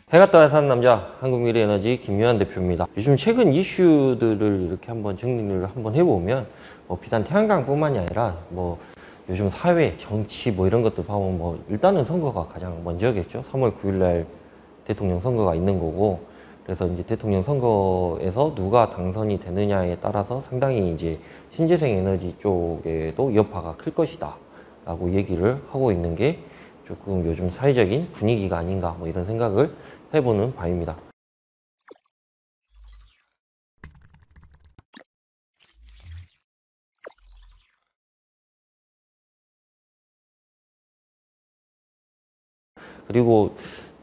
해가 떠야 사는 남자 한국미래에너지 김유한 대표입니다. 요즘 최근 이슈들을 이렇게 한번 정리를 한번 해보면 비단 태양광뿐만이 아니라 요즘 사회, 정치 이런 것들 보면 일단은 선거가 가장 먼저겠죠. 3월 9일 날 대통령 선거가 있는 거고, 그래서 이제 대통령 선거에서 누가 당선이 되느냐에 따라서 상당히 이제 신재생 에너지 쪽에도 여파가 클 것이다 라고 얘기를 하고 있는 게 조금 요즘 사회적인 분위기가 아닌가 이런 생각을 해보는 바입니다. 그리고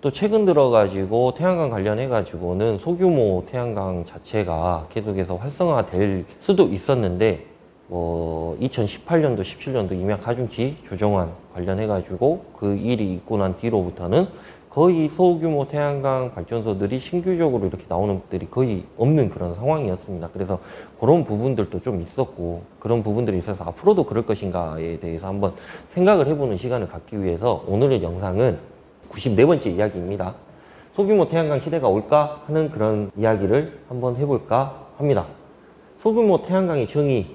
또 최근 들어가지고 태양광 관련해가지고는 소규모 태양광 자체가 계속해서 활성화될 수도 있었는데 2018년도, 17년도 임야 가중치 조정안 관련해가지고 그 일이 있고 난 뒤로부터는 거의 소규모 태양광 발전소들이 신규적으로 이렇게 나오는 것들이 거의 없는 그런 상황이었습니다. 그래서 그런 부분들도 좀 있었고, 그런 부분들이 있어서 앞으로도 그럴 것인가에 대해서 한번 생각을 해보는 시간을 갖기 위해서 오늘의 영상은 94번째 이야기입니다. 소규모 태양광 시대가 올까 하는 그런 이야기를 한번 해볼까 합니다. 소규모 태양광의 정의,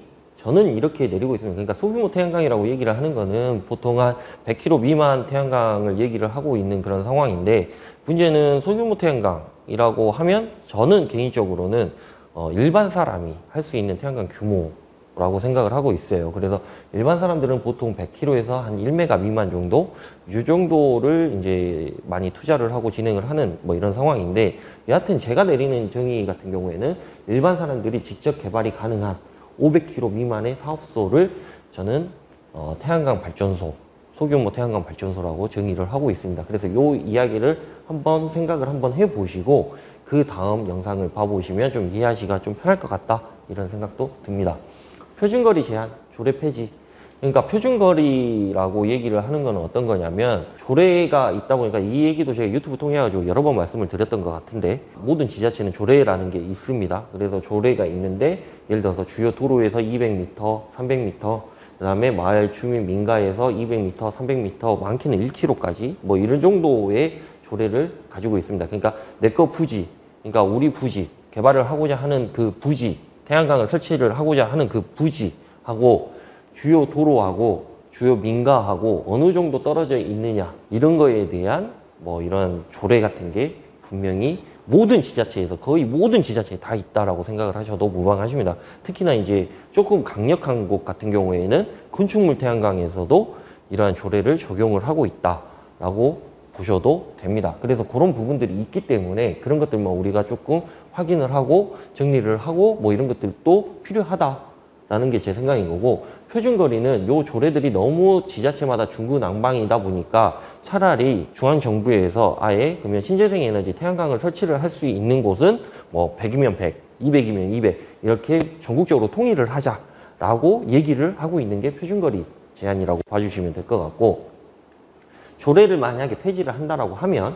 저는 이렇게 내리고 있습니다. 그러니까 소규모 태양광이라고 얘기를 하는 거는 보통 한 100kW 미만 태양광을 얘기를 하고 있는 그런 상황인데, 문제는 소규모 태양광이라고 하면 저는 개인적으로는 일반 사람이 할 수 있는 태양광 규모라고 생각을 하고 있어요. 그래서 일반 사람들은 보통 100kW에서 한 1메가 미만 정도, 이 정도를 이제 많이 투자를 하고 진행을 하는 이런 상황인데, 여하튼 제가 내리는 정의 같은 경우에는 일반 사람들이 직접 개발이 가능한 500kW 미만의 사업소를 저는 태양광 발전소, 소규모 태양광 발전소라고 정의를 하고 있습니다. 그래서 이 이야기를 한번 생각을 한번 해보시고 그 다음 영상을 봐보시면 좀 이해하시기가 좀 편할 것 같다, 이런 생각도 듭니다. 표준거리 제한, 조례 폐지. 그러니까 표준거리라고 얘기를 하는 건 어떤 거냐면, 조례가 있다 보니까 이 얘기도 제가 유튜브 통해 가지고 여러 번 말씀을 드렸던 것 같은데, 모든 지자체는 조례라는 게 있습니다. 그래서 조례가 있는데, 예를 들어서 주요 도로에서 200m, 300m, 그 다음에 마을 주민 민가에서 200m, 300m, 많게는 1km까지 이런 정도의 조례를 가지고 있습니다. 그러니까 내 거 부지, 그러니까 우리 부지, 개발을 하고자 하는 그 부지, 태양광을 설치를 하고자 하는 그 부지하고 주요 도로하고 주요 민가하고 어느 정도 떨어져 있느냐, 이런 거에 대한 이런 조례 같은 게 분명히 모든 지자체에서, 거의 모든 지자체에 다 있다라고 생각을 하셔도 무방하십니다. 특히나 이제 조금 강력한 곳 같은 경우에는 건축물 태양광에서도 이러한 조례를 적용을 하고 있다라고 보셔도 됩니다. 그래서 그런 부분들이 있기 때문에 그런 것들만 우리가 조금 확인을 하고 정리를 하고 이런 것들도 필요하다라는 게 제 생각인 거고, 표준거리는 요 조례들이 너무 지자체마다 중구난방이다 보니까 차라리 중앙정부에서 아예 그러면 신재생 에너지 태양광을 설치를 할 수 있는 곳은 100이면 100, 200이면 200 이렇게 전국적으로 통일을 하자라고 얘기를 하고 있는 게 표준거리 제한이라고 봐주시면 될 것 같고, 조례를 만약에 폐지를 한다라고 하면,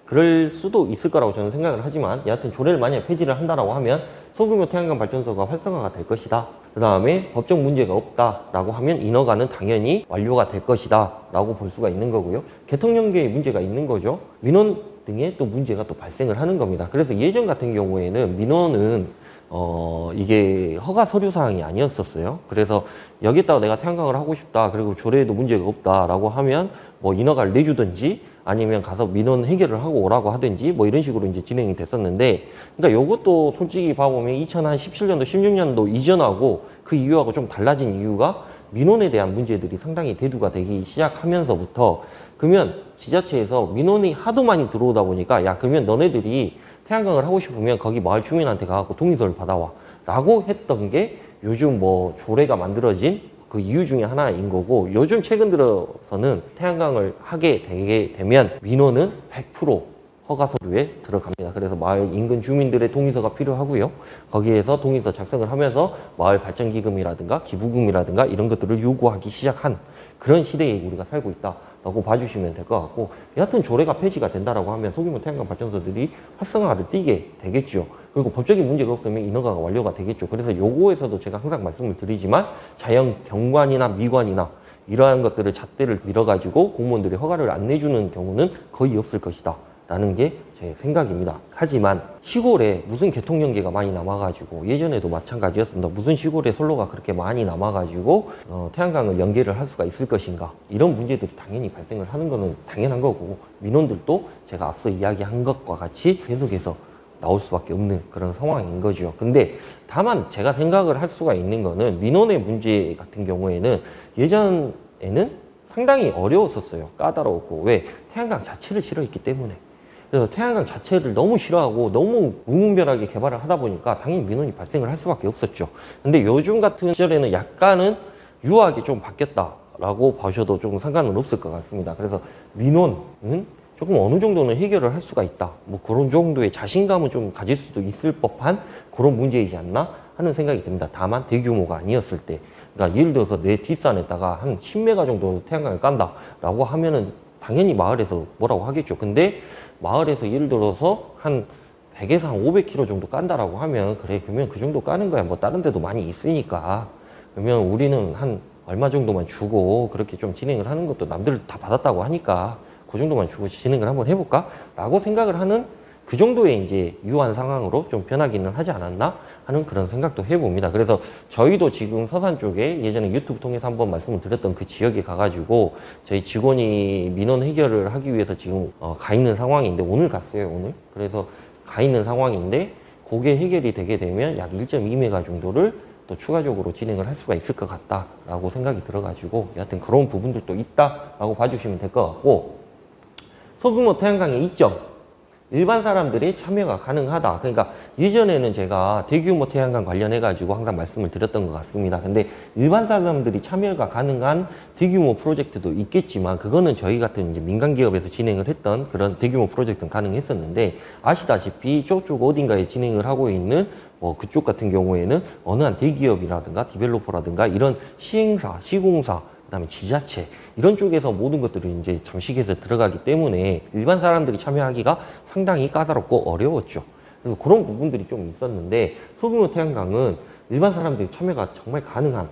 그럴 수도 있을 거라고 저는 생각을 하지만, 여하튼 조례를 만약에 폐지를 한다라고 하면 소규모 태양광 발전소가 활성화가 될 것이다. 그 다음에 법적 문제가 없다라고 하면 인허가는 당연히 완료가 될 것이다 라고 볼 수가 있는 거고요. 개통연계에 문제가 있는 거죠. 민원 등의 또 문제가 또 발생을 하는 겁니다. 그래서 예전 같은 경우에는 민원은 이게 허가 서류 사항이 아니었었어요. 그래서 여기다가 내가 태양광을 하고 싶다, 그리고 조례에도 문제가 없다라고 하면 인허가를 내주든지 아니면 가서 민원 해결을 하고 오라고 하든지 이런 식으로 이제 진행이 됐었는데, 그러니까 요것도 솔직히 봐보면 2017년도, 16년도 이전하고 그 이후하고 좀 달라진 이유가 민원에 대한 문제들이 상당히 대두가 되기 시작하면서부터, 그러면 지자체에서 민원이 하도 많이 들어오다 보니까, 야, 그러면 너네들이 태양광을 하고 싶으면 거기 마을 주민한테 가서 동의서를 받아와 라고 했던 게 요즘 조례가 만들어진 그 이유 중에 하나인 거고, 요즘 최근 들어서는 태양광을 하게 되게 되면 민원은 100% 허가 서류에 들어갑니다. 그래서 마을 인근 주민들의 동의서가 필요하고요. 거기에서 동의서 작성을 하면서 마을 발전기금이라든가 기부금이라든가 이런 것들을 요구하기 시작한 그런 시대에 우리가 살고 있다라고 봐주시면 될 것 같고, 여하튼 조례가 폐지가 된다라고 하면 소규모 태양광 발전소들이 활성화를 띠게 되겠죠. 그리고 법적인 문제가 없으면 인허가가 완료가 되겠죠. 그래서 요거에서도 제가 항상 말씀을 드리지만, 자연 경관이나 미관이나 이러한 것들을 잣대를 밀어가지고 공무원들이 허가를 안 내주는 경우는 거의 없을 것이다 라는 게 제 생각입니다. 하지만 시골에 무슨 개통연계가 많이 남아가지고, 예전에도 마찬가지였습니다. 무슨 시골에 선로가 그렇게 많이 남아가지고 태양광을 연계를 할 수가 있을 것인가, 이런 문제들이 당연히 발생을 하는 거는 당연한 거고, 민원들도 제가 앞서 이야기한 것과 같이 계속해서 나올 수밖에 없는 그런 상황인 거죠. 근데 다만 제가 생각을 할 수가 있는 거는, 민원의 문제 같은 경우에는 예전에는 상당히 어려웠었어요. 까다로웠고. 왜? 태양광 자체를 싫어했기 때문에. 그래서 태양광 자체를 너무 싫어하고 너무 무분별하게 개발을 하다 보니까 당연히 민원이 발생을 할 수밖에 없었죠. 근데 요즘 같은 시절에는 약간은 유하게 좀 바뀌었다라고 보셔도 조금 상관은 없을 것 같습니다. 그래서 민원은 조금 어느 정도는 해결을 할 수가 있다, 뭐 그런 정도의 자신감은 좀 가질 수도 있을 법한 그런 문제이지 않나 하는 생각이 듭니다. 다만 대규모가 아니었을 때, 그러니까 예를 들어서 내 뒷산에다가 한 10메가 정도 태양광을 깐다 라고 하면은 당연히 마을에서 뭐라고 하겠죠. 근데 마을에서 예를 들어서 한 100에서 한 500km 정도 깐다라고 하면, 그래, 그러면 그 정도 까는 거야, 뭐 다른 데도 많이 있으니까, 그러면 우리는 한 얼마 정도만 주고 그렇게 좀 진행을 하는 것도 남들 다 받았다고 하니까 그 정도만 주고 진행을 한번 해볼까? 라고 생각을 하는 그 정도의 이제 유한 상황으로 좀 변하기는 하지 않았나 하는 그런 생각도 해봅니다. 그래서 저희도 지금 서산 쪽에 예전에 유튜브 통해서 한번 말씀을 드렸던 그 지역에 가가지고 저희 직원이 민원 해결을 하기 위해서 지금 가 있는 상황인데, 오늘 갔어요, 오늘. 그래서 가 있는 상황인데, 그게 해결이 되게 되면 약 1.2메가 정도를 또 추가적으로 진행을 할 수가 있을 것 같다라고 생각이 들어가지고, 여하튼 그런 부분들도 있다라고 봐주시면 될 것 같고, 소규모 태양광의 이점, 일반 사람들이 참여가 가능하다. 그러니까 예전에는 제가 대규모 태양광 관련해 가지고 항상 말씀을 드렸던 것 같습니다. 근데 일반 사람들이 참여가 가능한 대규모 프로젝트도 있겠지만, 그거는 저희 같은 이제 민간 기업에서 진행을 했던 그런 대규모 프로젝트는 가능했었는데, 아시다시피 쪽쪽 어딘가에 진행을 하고 있는 그쪽 같은 경우에는 어느 한 대기업이라든가 디벨로퍼라든가 이런 시행사, 시공사, 그다음에 지자체, 이런 쪽에서 모든 것들이 이제 잠식해서 들어가기 때문에 일반 사람들이 참여하기가 상당히 까다롭고 어려웠죠. 그래서 그런 부분들이 좀 있었는데, 소규모 태양광은 일반 사람들이 참여가 정말 가능한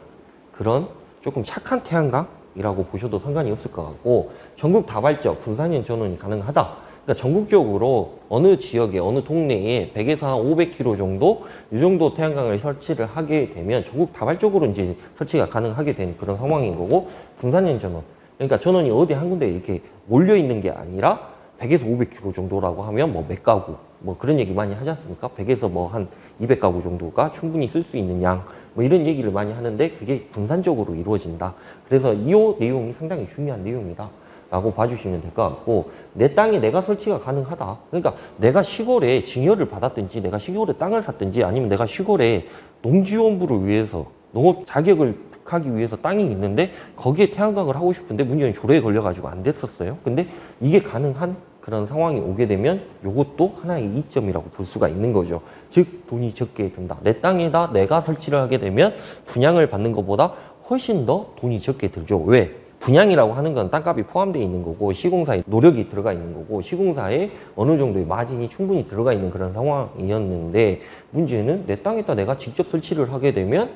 그런 조금 착한 태양광이라고 보셔도 상관이 없을 것 같고, 전국 다발적 분산형 전원이 가능하다. 그러니까 전국적으로 어느 지역에, 어느 동네에 100에서 한 500km 정도, 이 정도 태양광을 설치를 하게 되면 전국 다발적으로 이제 설치가 가능하게 된 그런 상황인 거고, 분산형 전원. 그러니까 전원이 어디 한 군데 이렇게 몰려 있는 게 아니라 100에서 500km 정도라고 하면 뭐 몇 가구, 뭐 그런 얘기 많이 하지 않습니까? 100에서 뭐 한 200가구 정도가 충분히 쓸 수 있는 양, 뭐 이런 얘기를 많이 하는데, 그게 분산적으로 이루어진다. 그래서 이 내용이 상당히 중요한 내용이다 라고 봐주시면 될 것 같고, 내 땅에 내가 설치가 가능하다. 그러니까 내가 시골에 증여를 받았든지, 내가 시골에 땅을 샀든지, 아니면 내가 시골에 농지원부를 위해서 농업 자격을 득하기 위해서 땅이 있는데 거기에 태양광을 하고 싶은데 문제는 조례에 걸려가지고 안 됐었어요. 근데 이게 가능한 그런 상황이 오게 되면 이것도 하나의 이점이라고 볼 수가 있는 거죠. 즉 돈이 적게 든다. 내 땅에다 내가 설치를 하게 되면 분양을 받는 것보다 훨씬 더 돈이 적게 들죠. 왜? 분양이라고 하는 건 땅값이 포함되어 있는 거고, 시공사의 노력이 들어가 있는 거고, 시공사에 어느 정도의 마진이 충분히 들어가 있는 그런 상황이었는데, 문제는 내 땅에다 내가 직접 설치를 하게 되면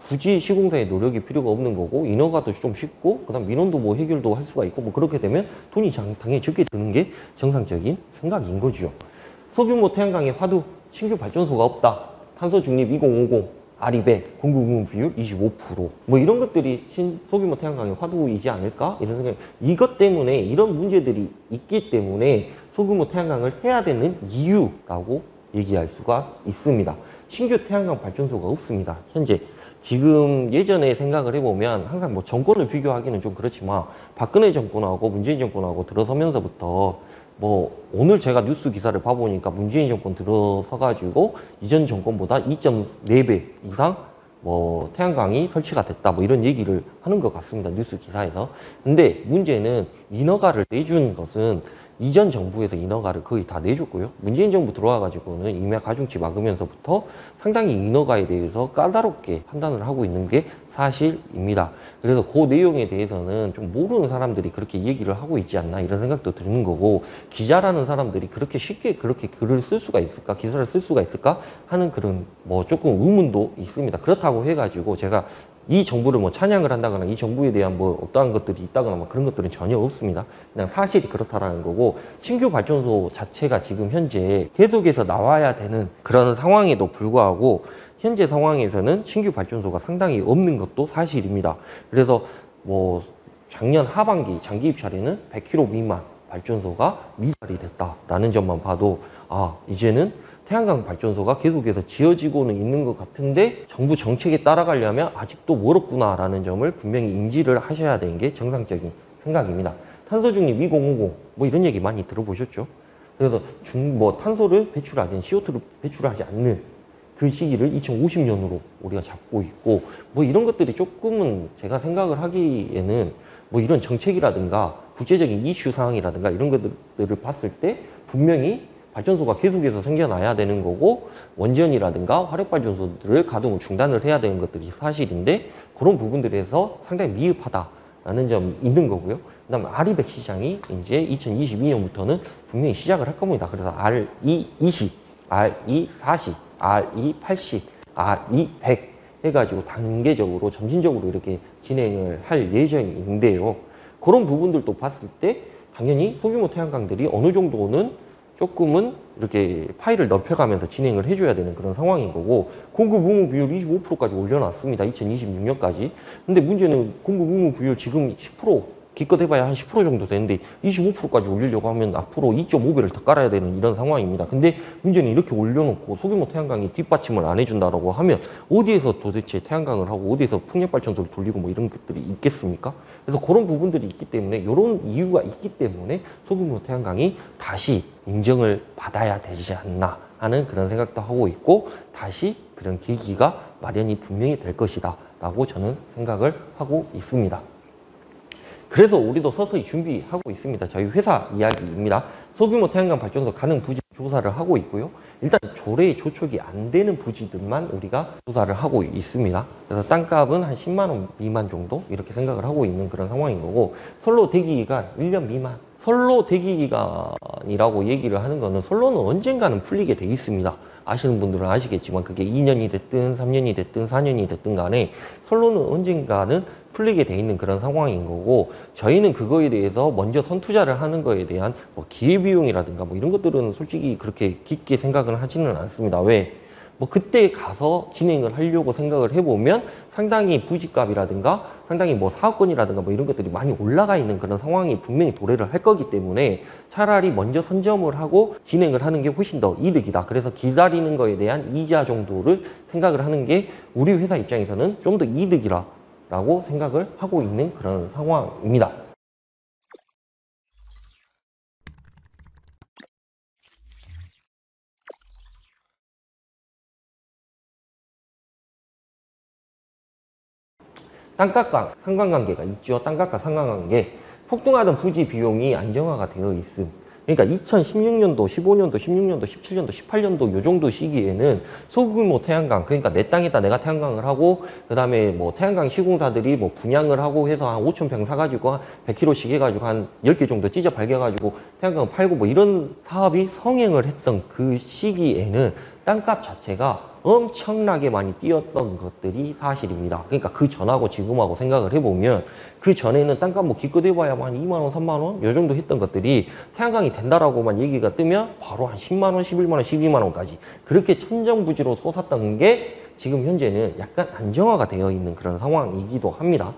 굳이 시공사의 노력이 필요가 없는 거고, 인허가도 좀 쉽고, 그다음 민원도 뭐 해결도 할 수가 있고, 뭐 그렇게 되면 돈이 당연히 적게 드는 게 정상적인 생각인 거죠. 소규모 태양광의 화두, 신규 발전소가 없다. 탄소 중립 2050. RE100, 공급응용 비율 25%. 뭐 이런 것들이 소규모 태양광의 화두이지 않을까? 이런 생각. 이것 때문에, 이런 문제들이 있기 때문에 소규모 태양광을 해야 되는 이유라고 얘기할 수가 있습니다. 신규 태양광 발전소가 없습니다. 현재. 지금 예전에 생각을 해보면 항상 뭐 정권을 비교하기는 좀 그렇지만, 박근혜 정권하고 문재인 정권하고 들어서면서부터 뭐 오늘 제가 뉴스 기사를 봐보니까 문재인 정권 들어서가지고 이전 정권보다 2.4배 이상 뭐 태양광이 설치가 됐다, 뭐 이런 얘기를 하는 것 같습니다, 뉴스 기사에서. 근데 문제는 인허가를 내준 것은 이전 정부에서 인허가를 거의 다 내줬고요. 문재인 정부 들어와가지고는 임야 가중치 막으면서부터 상당히 인허가에 대해서 까다롭게 판단을 하고 있는 게 사실입니다. 그래서 그 내용에 대해서는 좀 모르는 사람들이 그렇게 얘기를 하고 있지 않나, 이런 생각도 드는 거고, 기자라는 사람들이 그렇게 쉽게 그렇게 글을 쓸 수가 있을까, 기사를 쓸 수가 있을까 하는 그런 뭐 조금 의문도 있습니다. 그렇다고 해가지고 제가 이 정부를 뭐 찬양을 한다거나 이 정부에 대한 뭐 어떠한 것들이 있다거나 뭐 그런 것들은 전혀 없습니다. 그냥 사실이 그렇다라는 거고, 신규 발전소 자체가 지금 현재 계속해서 나와야 되는 그런 상황에도 불구하고 현재 상황에서는 신규 발전소가 상당히 없는 것도 사실입니다. 그래서 뭐 작년 하반기 장기 입찰에는 100kW 미만 발전소가 미달이 됐다라는 점만 봐도 이제는 태양광 발전소가 계속해서 지어지고는 있는 것 같은데 정부 정책에 따라가려면 아직도 멀었구나라는 점을 분명히 인지를 하셔야 되는 게 정상적인 생각입니다. 탄소 중립 2050 뭐 이런 얘기 많이 들어보셨죠? 그래서 탄소를 배출하든 CO2를 배출하지 않는 그 시기를 2050년으로 우리가 잡고 있고, 뭐 이런 것들이 조금은 제가 생각을 하기에는 뭐 이런 정책이라든가 구체적인 이슈 사항이라든가 이런 것들을 봤을 때 분명히 발전소가 계속해서 생겨나야 되는 거고, 원전이라든가 화력발전소들을 가동을 중단을 해야 되는 것들이 사실인데, 그런 부분들에서 상당히 미흡하다라는 점이 있는 거고요. 그 다음에 RE100 시장이 이제 2022년부터는 분명히 시작을 할 겁니다. 그래서 RE20, RE40, RE80, RE100 해가지고 단계적으로 점진적으로 이렇게 진행을 할 예정인데요. 그런 부분들도 봤을 때 당연히 소규모 태양광들이 어느 정도는 조금은 이렇게 파일을 넓혀가면서 진행을 해줘야 되는 그런 상황인 거고, 공급 의무 비율 25%까지 올려놨습니다. 2026년까지. 근데 문제는 공급 의무 비율 지금 10%, 기껏 해봐야 한 10% 정도 되는데 25%까지 올리려고 하면 앞으로 2.5배를 더 깔아야 되는 이런 상황입니다. 근데 문제는 이렇게 올려놓고 소규모 태양광이 뒷받침을 안 해준다라고 하면 어디에서 도대체 태양광을 하고 어디에서 풍력발전소를 돌리고 뭐 이런 것들이 있겠습니까? 그래서 그런 부분들이 있기 때문에, 이런 이유가 있기 때문에 소규모 태양광이 다시 인정을 받아야 되지 않나 하는 그런 생각도 하고 있고, 다시 그런 계기가 마련이 분명히 될 것이다 라고 저는 생각을 하고 있습니다. 그래서 우리도 서서히 준비하고 있습니다. 저희 회사 이야기입니다. 소규모 태양광 발전소 가능 부지 조사를 하고 있고요. 일단 조례 조촉이 안 되는 부지들만 우리가 조사를 하고 있습니다. 그래서 땅값은 한 10만 원 미만 정도 이렇게 생각을 하고 있는 그런 상황인 거고, 선로 대기기간 1년 미만. 선로 대기기간이라고 얘기를 하는 거는 선로는 언젠가는 풀리게 돼 있습니다. 아시는 분들은 아시겠지만 그게 2년이 됐든 3년이 됐든 4년이 됐든 간에 선로는 언젠가는 풀리게 돼 있는 그런 상황인 거고, 저희는 그거에 대해서 먼저 선투자를 하는 거에 대한 뭐 기회비용이라든가 뭐 이런 것들은 솔직히 그렇게 깊게 생각은 하지는 않습니다. 왜? 뭐 그때 가서 진행을 하려고 생각을 해보면 상당히 부지값이라든가 상당히 뭐 사업권이라든가 뭐 이런 것들이 많이 올라가 있는 그런 상황이 분명히 도래를 할 거기 때문에 차라리 먼저 선점을 하고 진행을 하는 게 훨씬 더 이득이다. 그래서 기다리는 거에 대한 이자 정도를 생각을 하는 게 우리 회사 입장에서는 좀 더 이득이라 라고 생각을 하고 있는 그런 상황입니다. 땅값과 상관관계가 있죠. 땅값과 상관관계. 폭등하던 부지 비용이 안정화가 되어 있음. 그러니까 2016년도, 15년도, 16년도, 17년도, 18년도 요 정도 시기에는 소규모 태양광, 그러니까 내 땅에다 내가 태양광을 하고, 그 다음에 뭐 태양광 시공사들이 뭐 분양을 하고 해서 한 5,000평 사가지고 한 100kg씩 해가지고 한 10개 정도 찢어 발겨가지고 태양광 팔고 뭐 이런 사업이 성행을 했던 그 시기에는 땅값 자체가 엄청나게 많이 뛰었던 것들이 사실입니다. 그러니까 그 전하고 지금하고 생각을 해보면, 그 전에는 땅값 뭐 기껏 해봐야 한 2만 원, 3만 원 요 정도 했던 것들이 태양광이 된다라고만 얘기가 뜨면 바로 한 10만 원, 11만 원, 12만 원까지 그렇게 천정부지로 솟았던 게 지금 현재는 약간 안정화가 되어 있는 그런 상황이기도 합니다.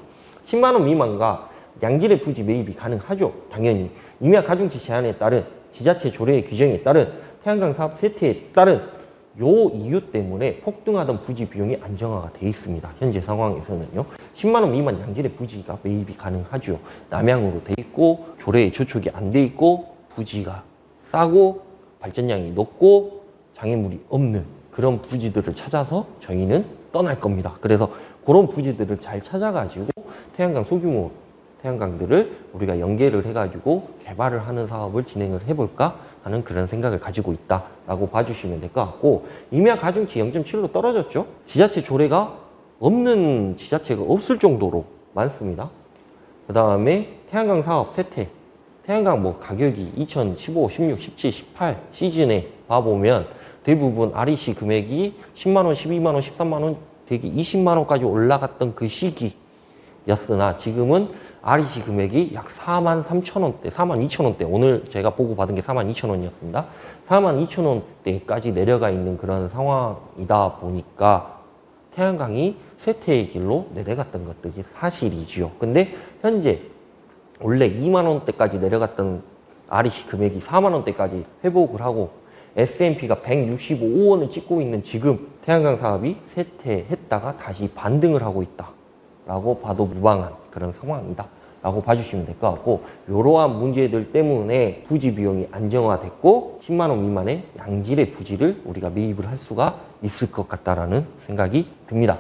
10만 원 미만과 양질의 부지 매입이 가능하죠. 당연히 임야 가중치 제한에 따른 지자체 조례의 규정에 따른 태양광 사업 세태에 따른 요 이유 때문에 폭등하던 부지 비용이 안정화가 돼 있습니다. 현재 상황에서는요. 10만 원 미만 양질의 부지가 매입이 가능하죠. 남향으로 돼 있고 조례에 저촉이 안 돼 있고 부지가 싸고 발전량이 높고 장애물이 없는 그런 부지들을 찾아서 저희는 떠날 겁니다. 그래서 그런 부지들을 잘 찾아가지고 태양광 소규모 태양광들을 우리가 연계를 해가지고 개발을 하는 사업을 진행을 해볼까 하는 그런 생각을 가지고 있다라고 봐주시면 될 것 같고, 임야 가중치 0.7로 떨어졌죠. 지자체 조례가 없는 지자체가 없을 정도로 많습니다. 그 다음에 태양광 사업 세태, 태양광 뭐 가격이 2015, 16, 17, 18 시즌에 봐보면 대부분 REC 금액이 10만 원, 12만 원, 13만 원 되게 20만 원까지 올라갔던 그 시기였으나 지금은 REC 금액이 약 4만 3천 원대, 4만 2천 원대, 오늘 제가 보고 받은 게 4만 2천 원이었습니다. 4만 2천 원대까지 내려가 있는 그런 상황이다 보니까 태양광이 쇠퇴의 길로 내려갔던 것들이 사실이지요. 근데 현재 원래 2만 원대까지 내려갔던 REC 금액이 4만 원대까지 회복을 하고 S&P가 165원을 찍고 있는 지금 태양광 사업이 쇠퇴했다가 다시 반등을 하고 있다 라고 봐도 무방한 그런 상황이다 라고 봐주시면 될 것 같고, 이러한 문제들 때문에 부지 비용이 안정화됐고 10만 원 미만의 양질의 부지를 우리가 매입을 할 수가 있을 것 같다라는 생각이 듭니다.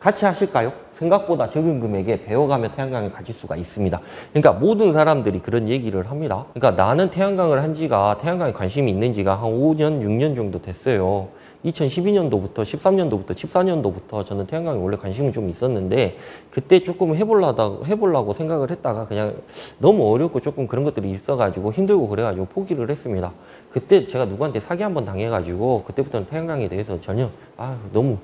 같이 하실까요? 생각보다 적은 금액에 배워가며 태양광을 가질 수가 있습니다. 그러니까 모든 사람들이 그런 얘기를 합니다. 그러니까 나는 태양광을 한 지가, 태양광에 관심이 있는 지가 한 5년, 6년 정도 됐어요. 2012년도부터, 13년도부터, 14년도부터 저는 태양광에 원래 관심은 좀 있었는데 그때 조금 해보려고 생각을 했다가 그냥 너무 어렵고 조금 그런 것들이 있어가지고 힘들고 그래가지고 포기를 했습니다. 그때 제가 누구한테 사기 한번 당해가지고 그때부터는 태양광에 대해서 전혀 너무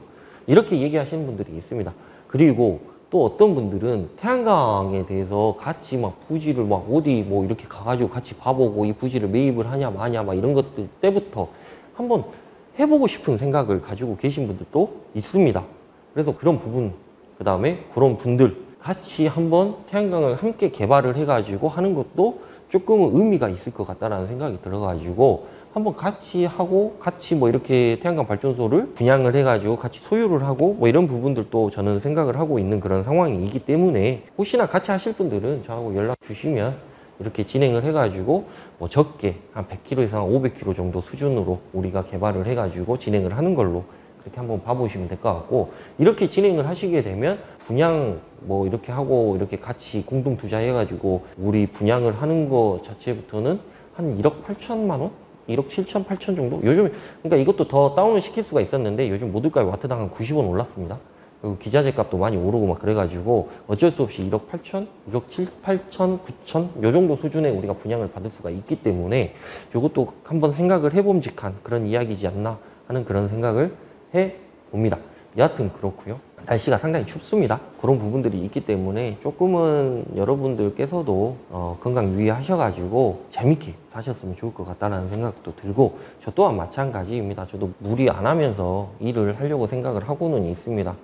이렇게 얘기하시는 분들이 있습니다. 그리고 또 어떤 분들은 태양광에 대해서 같이 막 부지를 막 어디 뭐 이렇게 가가지고 같이 봐보고 이 부지를 매입을 하냐 마냐 막 이런 것들 때부터 한번 해보고 싶은 생각을 가지고 계신 분들도 있습니다. 그래서 그런 부분, 그 다음에 그런 분들 같이 한번 태양광을 함께 개발을 해가지고 하는 것도 조금은 의미가 있을 것 같다라는 생각이 들어가지고 한번 같이 하고 같이 뭐 이렇게 태양광 발전소를 분양을 해가지고 같이 소유를 하고 뭐 이런 부분들도 저는 생각을 하고 있는 그런 상황이기 때문에 혹시나 같이 하실 분들은 저하고 연락 주시면 이렇게 진행을 해가지고 뭐 적게 한 100kg에서 한 500kg 정도 수준으로 우리가 개발을 해가지고 진행을 하는 걸로 그렇게 한번 봐보시면 될 것 같고, 이렇게 진행을 하시게 되면 분양 뭐 이렇게 하고 이렇게 같이 공동 투자해가지고 우리 분양을 하는 거 자체부터는 한 1억 8천만 원? 1억 7천, 8천 정도? 요즘, 그러니까 이것도 더 다운을 시킬 수가 있었는데 요즘 모듈값이 와트당 한 90원 올랐습니다. 그리고 기자재 값도 많이 오르고 막 그래가지고 어쩔 수 없이 1억 8천, 1억 7, 8천, 9천 요 정도 수준에 우리가 분양을 받을 수가 있기 때문에 이것도 한번 생각을 해봄직한 그런 이야기지 않나 하는 그런 생각을 해봅니다. 여하튼 그렇고요. 날씨가 상당히 춥습니다. 그런 부분들이 있기 때문에 조금은 여러분들께서도 건강 유의하셔가지고 재밌게 사셨으면 좋을 것 같다는 생각도 들고, 저 또한 마찬가지입니다. 저도 무리 안 하면서 일을 하려고 생각을 하고는 있습니다.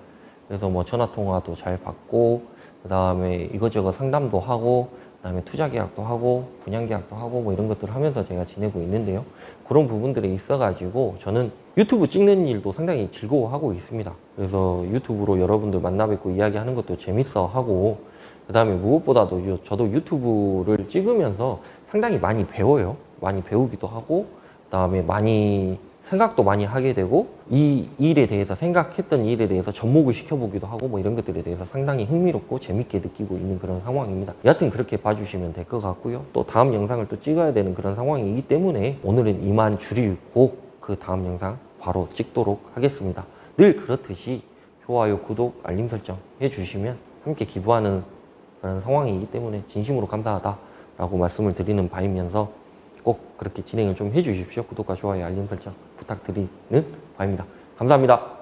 그래서 뭐 전화통화도 잘 받고, 그 다음에 이것저것 상담도 하고, 그 다음에 투자 계약도 하고, 분양 계약도 하고, 뭐 이런 것들을 하면서 제가 지내고 있는데요. 그런 부분들에 있어가지고 저는 유튜브 찍는 일도 상당히 즐거워하고 있습니다. 그래서 유튜브로 여러분들 만나 뵙고 이야기하는 것도 재밌어 하고, 그 다음에 무엇보다도 저도 유튜브를 찍으면서 상당히 많이 배워요. 많이 배우기도 하고, 그 다음에 많이 생각도 많이 하게 되고, 이 일에 대해서 생각했던 일에 대해서 접목을 시켜보기도 하고, 뭐 이런 것들에 대해서 상당히 흥미롭고 재밌게 느끼고 있는 그런 상황입니다. 여하튼 그렇게 봐주시면 될 것 같고요. 또 다음 영상을 또 찍어야 되는 그런 상황이기 때문에 오늘은 이만 줄이고 그 다음 영상 바로 찍도록 하겠습니다. 늘 그렇듯이 좋아요, 구독, 알림 설정 해주시면 함께 기부하는 그런 상황이기 때문에 진심으로 감사하다라고 말씀을 드리는 바이면서 꼭 그렇게 진행을 좀 해주십시오. 구독과 좋아요, 알림 설정 부탁드리는 바입니다. 감사합니다.